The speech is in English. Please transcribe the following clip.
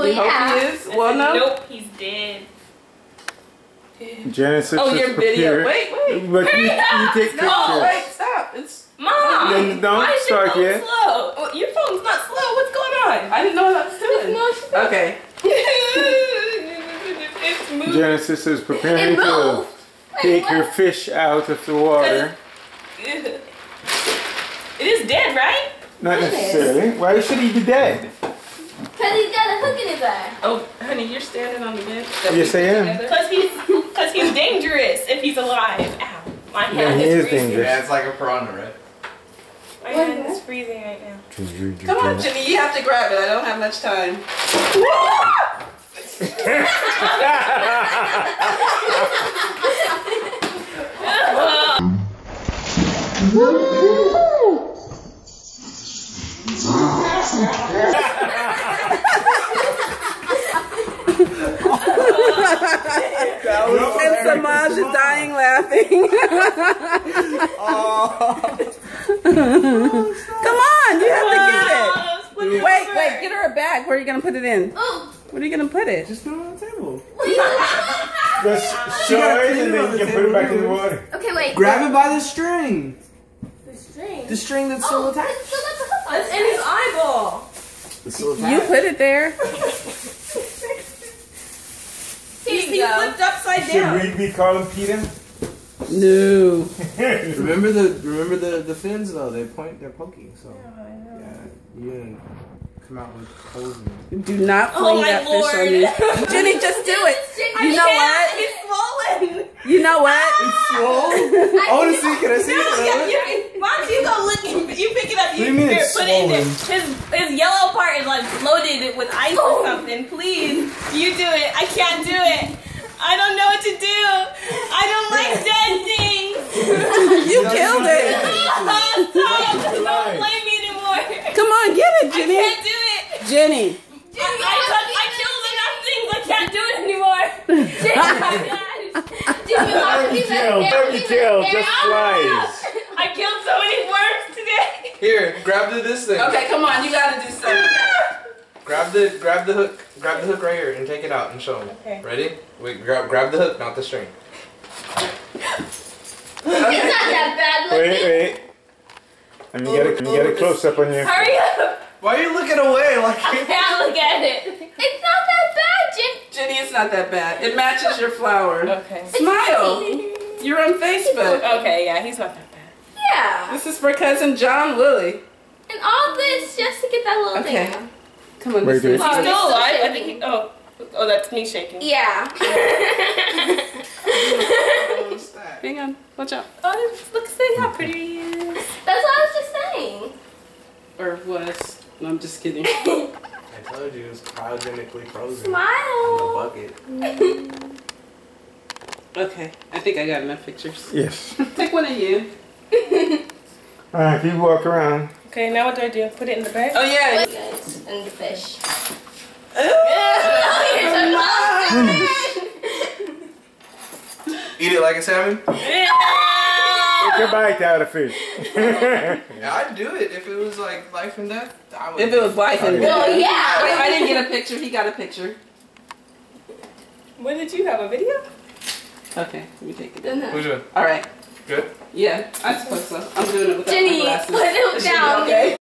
Well, you hope he is? Well, no. Nope, he's dead. Genesis Oh, is your video. prepared. Wait. But you take pictures. No, wait, stop. It's Mom! Then don't why is start your phone yet. slow? Oh, your phone's not slow. What's going on? I didn't know what I was doing. No, she's not. Okay. It's moving. Genesis is preparing It to moved. take her fish out of the water. It is dead, right? Not necessarily. Why should he be dead? Because he's got a hook in his eye. Oh, honey, you're standing on the bed. Yes, I am. Because he's dangerous if he's alive. Ow. My Yeah, hand he is is freezing. dangerous. Yeah, it's like a piranha, right? My hand is freezing right now. Come on, Jenny. You have to grab it. I don't have much time. And Samaj is dying laughing. Come on, you have to get it. Wait, get her a bag. Where are you going to put it in? Oh. Where are you going to put it? Just put it on the table. Just show it and then you can put it back in the water. Okay, wait. Grab it by the string. The string. The string that's still Oh, attached. it's still got the hook on It's it. in his eyeball. It's still attached. You put it there. Here you He go. flipped upside Should down. we be calling Peter? No. Remember the fins though. They're poking. So yeah, you didn't come out with holes in it. Do not Oh fling my that fish on me. Jenny, just do it. You know what? He's swollen. You know what? It's swole. I want to see. Can I see it? Mom, you go look. You pick it up. What do you mean here, it's put it in there. swollen? His yellow part is like loaded with ice or something. Please, you do it. I can't do it. I don't know what to do. I don't like dead things. You killed it. Stop. Don't blame me anymore. Come on, get it, I Jenny. can't do it. Jenny. I killed enough things. I can't do it anymore. Oh my gosh. Don't be killed, just flies. I killed so many worms today. Here, grab this thing. Okay, come on. You got to do something. Grab the hook. Grab the hook right here and take it out and show them. Okay. Ready? Wait, grab the hook, not the string. It's not that bad looking. Wait. Let me get a close up on you. Hurry up. Why are you looking away? I can't look at it. It's not that bad, Jen. Jenny, it's not that bad. It matches your flower. Okay. Smile. You're on Facebook. Okay, yeah, he's not that bad. Yeah. This is for cousin John Willie. And all this just to get that little Okay. thing. Come on, Wait, this is wait. He's Oh, still he's alive? still I think he, oh, that's me shaking. Yeah. Hang on. Watch out. Oh, look, see how pretty he is. That's what I was just saying. Or was. No, I'm just kidding. I told you it was cryogenically frozen. Smile. In the bucket. Okay. I think I got enough pictures. Yes. Take one of you. Alright, you walk around. Okay, now what do I do? Put it in the bag? Oh, yeah. Guys, and the fish. Eat it like a salmon? Take a bite out of fish. Yeah, I'd do it if it was like life and death. I would. If it was life and Well, death. yeah. Wait, I didn't get a picture. He got a picture. When did you have a video? Okay, let me take it. Which one? All right. Good? Yeah, I suppose so. I'm doing it without my Jenny, glasses. put it It should be down. okay.